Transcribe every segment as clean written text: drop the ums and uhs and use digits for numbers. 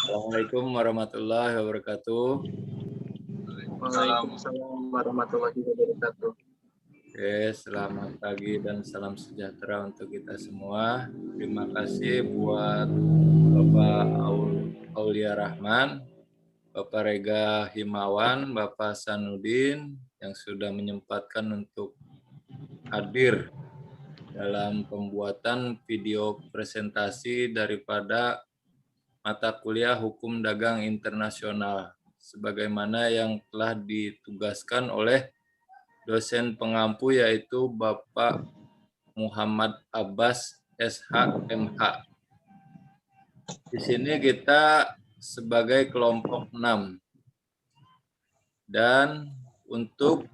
Assalamualaikum warahmatullahi wabarakatuh. Waalaikumsalam warahmatullahi wabarakatuh. Oke, selamat pagi dan salam sejahtera untuk kita semua. Terima kasih buat Bapak Aulia Rahman, Bapak Rega Himawan, Bapak Sanudin yang sudah menyempatkan untuk hadir dalam pembuatan video presentasi daripada mata kuliah Hukum Dagang Internasional sebagaimana yang telah ditugaskan oleh dosen pengampu yaitu Bapak Muhammad Abbas SH.MH. Di sini kita sebagai kelompok 6. Dan untuk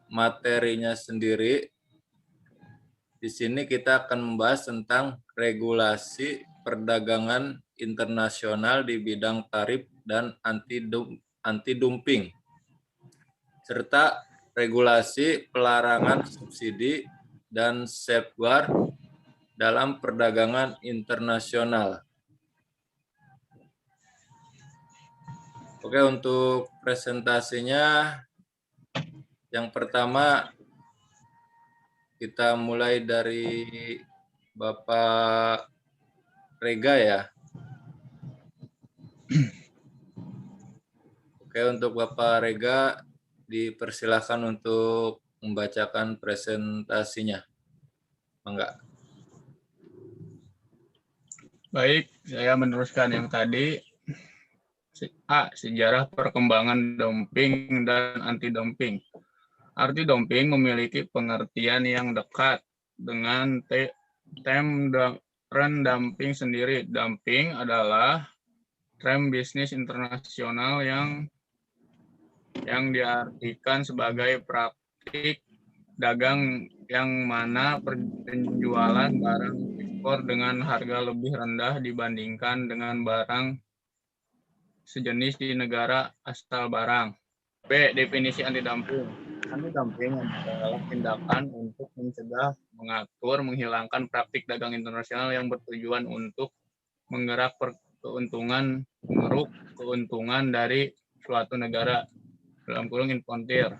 materinya sendiri di sini kita akan membahas tentang regulasi perdagangan internasional di bidang tarif dan anti-dumping serta regulasi pelarangan subsidi dan safeguard dalam perdagangan internasional. Oke, untuk presentasinya yang pertama kita mulai dari Bapak Rega ya. Oke, untuk Bapak Rega dipersilakan untuk membacakan presentasinya. Enggak. Baik, saya meneruskan yang tadi. A. Sejarah perkembangan dumping dan anti-dumping. Arti dumping memiliki pengertian yang dekat dengan term dumping sendiri. Dumping adalah term bisnis internasional yang diartikan sebagai praktik dagang yang mana penjualan barang ekspor dengan harga lebih rendah dibandingkan dengan barang sejenis di negara asal barang. B. Definisi anti-dumping. Anti-dumping adalah tindakan untuk mencegah, mengatur, menghilangkan praktik dagang internasional yang bertujuan untuk mengeruk keuntungan dari suatu negara dalam kurung importir.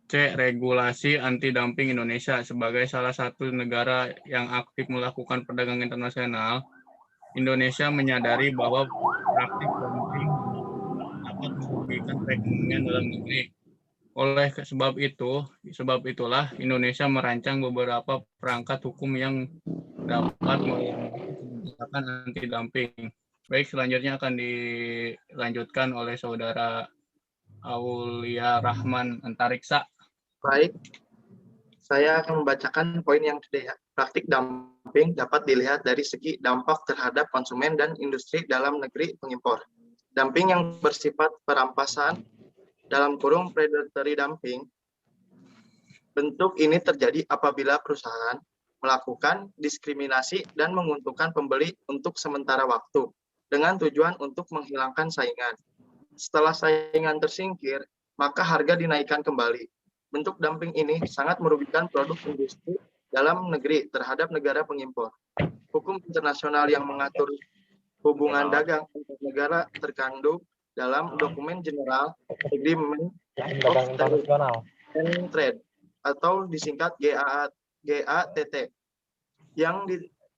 C. Regulasi anti-dumping Indonesia. Sebagai salah satu negara yang aktif melakukan perdagangan internasional, Indonesia menyadari bahwa praktik dumping dapat merugikan perekonomian dalam negeri. Oleh sebab itulah Indonesia merancang beberapa perangkat hukum yang dapat kebijakan anti-dumping. Baik, selanjutnya akan dilanjutkan oleh Saudara Aulia Rahman Antariksa. Baik, saya akan membacakan poin yang kedua. Praktik dumping dapat dilihat dari segi dampak terhadap konsumen dan industri dalam negeri pengimpor. Dumping yang bersifat perampasan dalam kurung predatory dumping. Bentuk ini terjadi apabila perusahaan melakukan diskriminasi dan menguntungkan pembeli untuk sementara waktu dengan tujuan untuk menghilangkan saingan. Setelah saingan tersingkir, maka harga dinaikkan kembali. Bentuk dumping ini sangat merugikan produk industri dalam negeri terhadap negara pengimpor. Hukum internasional yang mengatur hubungan dagang antar negara terkandung dalam dokumen General Agreement of Trade atau disingkat GATT yang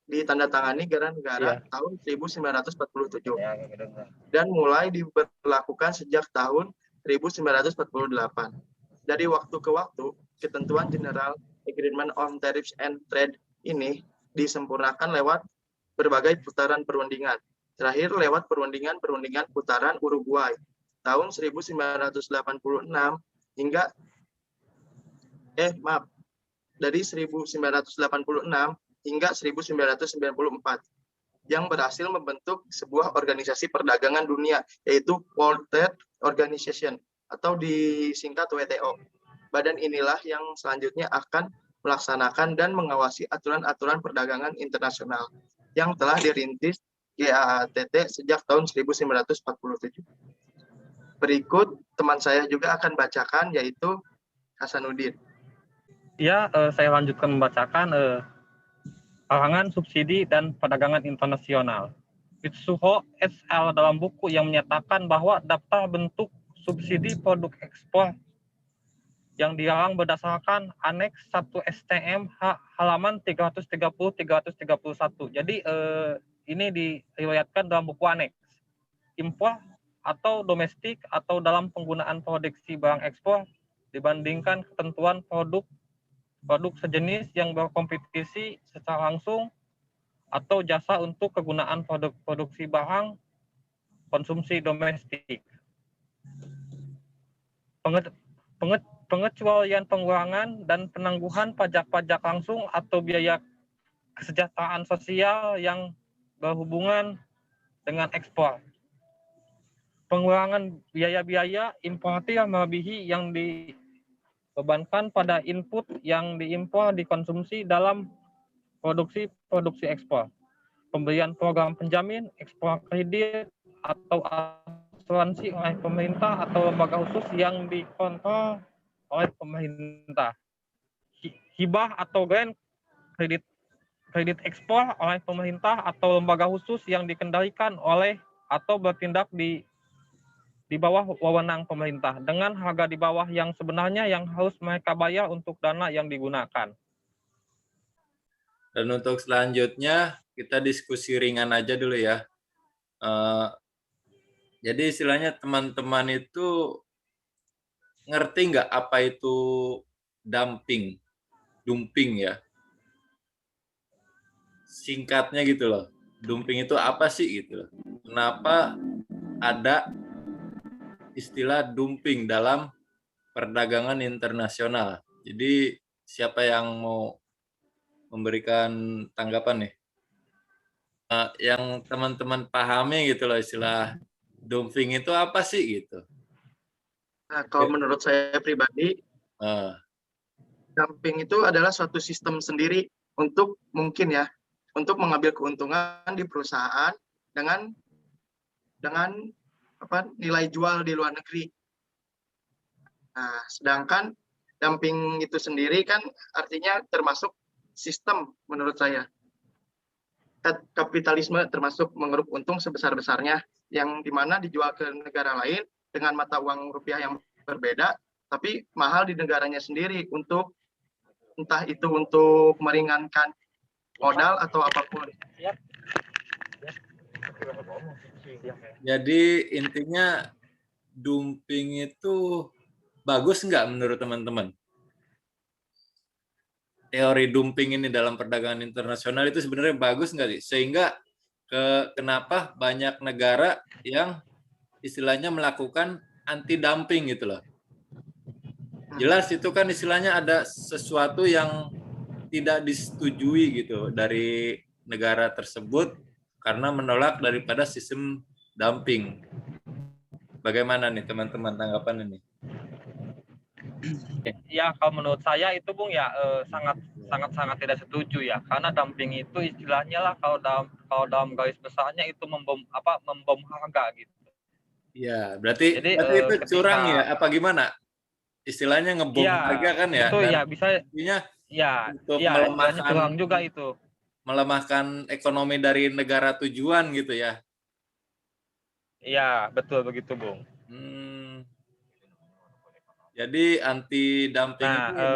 ditandatangani negara-negara tahun 1947 dan mulai diberlakukan sejak tahun 1948. Dari waktu ke waktu, ketentuan General Agreement on Tariffs and Trade ini disempurnakan lewat berbagai putaran perundingan. Terakhir lewat perundingan putaran Uruguay tahun 1986 hingga dari 1986 hingga 1994 yang berhasil membentuk sebuah organisasi perdagangan dunia yaitu World Trade Organization atau disingkat WTO. Badan inilah yang selanjutnya akan melaksanakan dan mengawasi aturan-aturan perdagangan internasional yang telah dirintis GATT sejak tahun 1947. Berikut teman saya juga akan bacakan yaitu Hasanuddin. Ya, saya lanjutkan membacakan larangan subsidi dan perdagangan internasional. Mitsuho SL dalam buku yang menyatakan bahwa daftar bentuk subsidi produk ekspor yang dilarang berdasarkan Aneks 1 STM halaman 330-331. Jadi ini diriwayatkan dalam buku aneks. Impor atau domestik atau dalam penggunaan produksi barang ekspor dibandingkan ketentuan produk sejenis yang berkompetisi secara langsung atau jasa untuk kegunaan produksi barang konsumsi domestik. Pengecualian pengurangan dan penangguhan pajak-pajak langsung atau biaya kesejahteraan sosial yang berhubungan dengan ekspor. Pengurangan biaya-biaya importir melebihi yang dibebankan pada input yang diimpor dikonsumsi dalam produksi ekspor. Pemberian program penjamin, ekspor kredit, atau asuransi oleh pemerintah atau lembaga khusus yang dikontrol oleh pemerintah. Hibah atau grant kredit ekspor oleh pemerintah atau lembaga khusus yang dikendalikan oleh atau bertindak di bawah wewenang pemerintah dengan harga di bawah yang sebenarnya yang harus mereka bayar untuk dana yang digunakan. Dan untuk selanjutnya kita diskusi ringan aja dulu ya. Jadi istilahnya teman-teman itu ngerti nggak apa itu dumping ya? Singkatnya gitu loh. Dumping itu apa sih gitu loh. Kenapa ada istilah dumping dalam perdagangan internasional? Jadi siapa yang mau memberikan tanggapan nih? Yang teman-teman pahami gitu loh istilah dumping itu apa sih gitu? Nah, kalau menurut saya pribadi, dumping itu adalah suatu sistem sendiri untuk mungkin ya, untuk mengambil keuntungan di perusahaan dengan nilai jual di luar negeri. Nah, sedangkan dumping itu sendiri kan artinya termasuk sistem menurut saya. Kapitalisme termasuk mengeruk untung sebesar-besarnya yang dimana dijual ke negara lain dengan mata uang rupiah yang berbeda, tapi mahal di negaranya sendiri untuk entah itu untuk meringankan modal atau apapun. Jadi intinya dumping itu bagus nggak menurut teman-teman? Teori dumping ini dalam perdagangan internasional itu sebenarnya bagus nggak sih? Sehingga kenapa banyak negara yang istilahnya melakukan anti dumping gitu loh. Jelas itu kan istilahnya ada sesuatu yang tidak disetujui gitu dari negara tersebut karena menolak daripada sistem dumping. Bagaimana nih teman-teman tanggapan ini? Ya, kalau menurut saya itu Bung ya sangat tidak setuju ya, karena dumping itu istilahnya lah kalau dalam garis besarnya itu membom harga gitu. Iya, berarti itu curang ya apa gimana? Istilahnya ngebom harga kan ya? Itu ya bisa ya untuk melemahkan curang juga itu. Melemahkan ekonomi dari negara tujuan gitu ya. Iya, betul begitu, Bung. Jadi anti dumping itu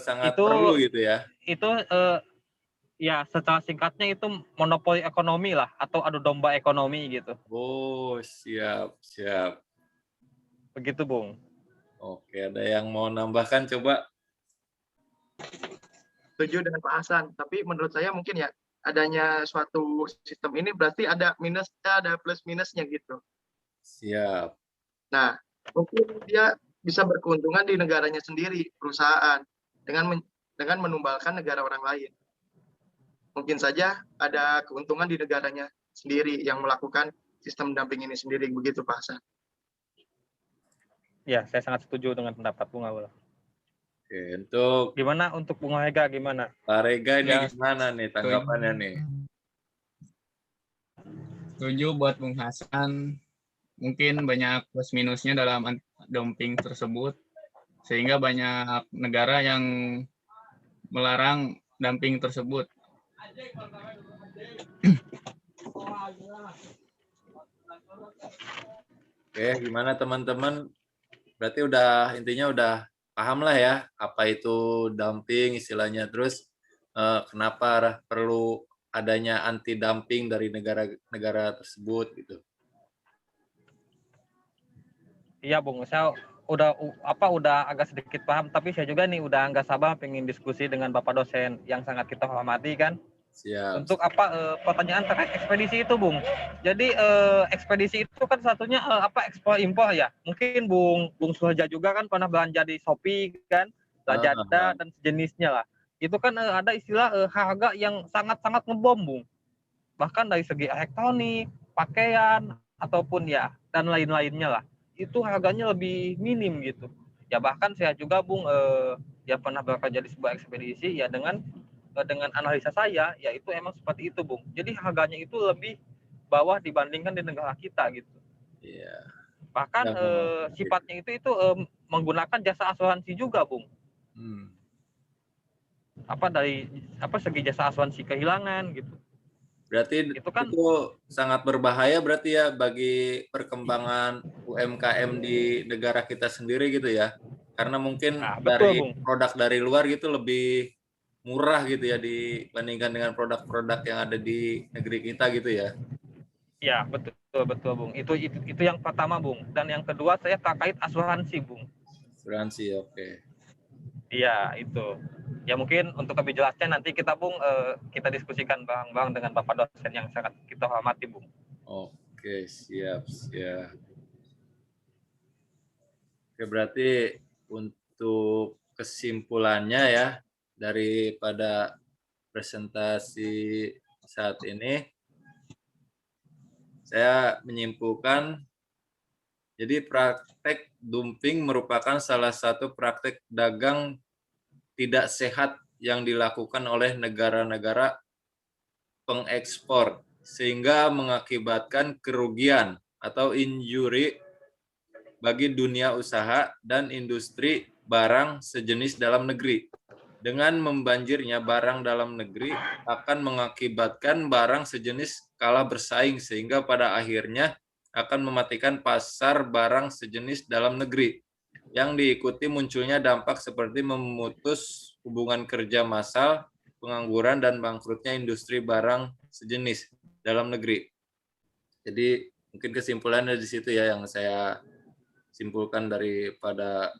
sangat perlu gitu ya. Itu ya secara singkatnya itu monopoli ekonomi lah atau adu domba ekonomi gitu. Oh, siap. Begitu, Bung. Oke, ada yang mau nambahkan coba? Setuju dengan Pak Hasan, tapi menurut saya mungkin ya adanya suatu sistem ini berarti ada minusnya, ada plus minusnya gitu. Siap. Nah, mungkin dia bisa berkeuntungan di negaranya sendiri, perusahaan, dengan menumbalkan negara orang lain. Mungkin saja ada keuntungan di negaranya sendiri yang melakukan sistem dumping ini sendiri, begitu Pak Hasan. Ya, saya sangat setuju dengan pendapat Bung Awal. Oke, gimana untuk Bung Rega gimana? Pak Rega ini gimana nih tanggapannya nih? Setuju buat Bung Hasan. Mungkin banyak plus minusnya dalam dumping tersebut, sehingga banyak negara yang melarang dumping tersebut. Oke, gimana teman-teman? Berarti intinya udah paham lah ya apa itu dumping istilahnya. Terus kenapa perlu adanya anti dumping dari negara-negara tersebut gitu. Iya, Bung. Saya udah agak sedikit paham, tapi saya juga nih udah nggak sabar pengen diskusi dengan Bapak dosen yang sangat kita hormati kan. Siap. Untuk pertanyaan terkait ekspedisi itu, Bung. Jadi ekspedisi itu kan satunya ekspor impor ya. Mungkin Bung Suharja juga kan pernah belanja di Shopee kan, Lazada dan sejenisnya lah. Itu kan ada istilah harga yang sangat-sangat ngebom, Bung. Bahkan dari segi elektronik, pakaian ataupun ya dan lain-lainnya lah. Itu harganya lebih minim gitu. Ya bahkan saya juga, Bung, ya pernah bekerja di sebuah ekspedisi ya dengan analisa saya, ya itu emang seperti itu, Bung. Jadi harganya itu lebih bawah dibandingkan di negara kita gitu. Iya. Bahkan Ya, sifatnya itu menggunakan jasa asuransi juga, Bung. Segi jasa asuransi kehilangan gitu. Berarti itu kan sangat berbahaya berarti ya bagi perkembangan UMKM di negara kita sendiri gitu ya. Karena mungkin betul, dari Bung. produk dari luar gitu lebih murah gitu ya dibandingkan dengan produk-produk yang ada di negeri kita gitu ya. Ya, betul, Bung. Itu yang pertama, Bung. Dan yang kedua saya terkait asuransi, Bung. Asuransi, oke. Iya, itu. Ya mungkin untuk lebih jelasnya nanti kita, Bung, kita diskusikan bareng-bareng dengan Bapak dosen yang sangat kita hormati, Bung. Oke, siap. Oke, berarti untuk kesimpulannya ya daripada presentasi saat ini, saya menyimpulkan jadi praktek dumping merupakan salah satu praktek dagang tidak sehat yang dilakukan oleh negara-negara pengekspor sehingga mengakibatkan kerugian atau injury bagi dunia usaha dan industri barang sejenis dalam negeri. Dengan membanjirnya barang dalam negeri akan mengakibatkan barang sejenis kalah bersaing sehingga pada akhirnya akan mematikan pasar barang sejenis dalam negeri. Yang diikuti munculnya dampak seperti memutus hubungan kerja massal, pengangguran, dan bangkrutnya industri barang sejenis dalam negeri. Jadi mungkin kesimpulannya di situ ya yang saya simpulkan daripada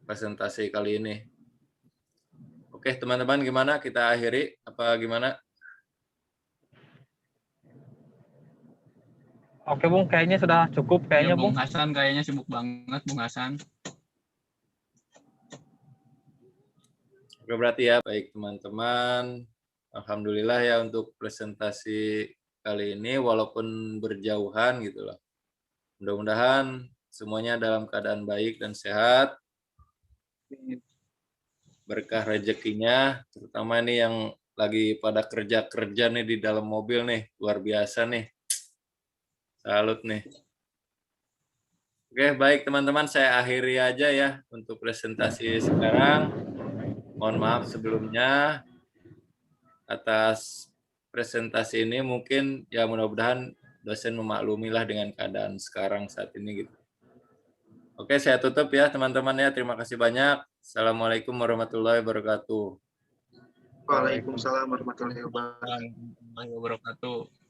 presentasi kali ini. Oke, teman-teman, gimana? Kita akhiri apa gimana? Oke, Bung, kayaknya sudah cukup kayaknya, Bung Bung. Hasan kayaknya sibuk banget, Bung Hasan. Oke, berarti ya, baik teman-teman. Alhamdulillah ya untuk presentasi kali ini, walaupun berjauhan gitu loh. Mudah-mudahan semuanya dalam keadaan baik dan sehat. Berkah rezekinya, terutama nih yang lagi pada kerja-kerja nih di dalam mobil nih, luar biasa nih. Salut nih. Oke, baik teman-teman, saya akhiri aja ya untuk presentasi sekarang. Mohon maaf sebelumnya atas presentasi ini, mungkin ya mudah-mudahan dosen memaklumilah dengan keadaan sekarang saat ini gitu. Oke, saya tutup ya teman-teman ya. Terima kasih banyak. Assalamualaikum warahmatullahi wabarakatuh. Waalaikumsalam warahmatullahi wabarakatuh. Warahmatullahi wabarakatuh.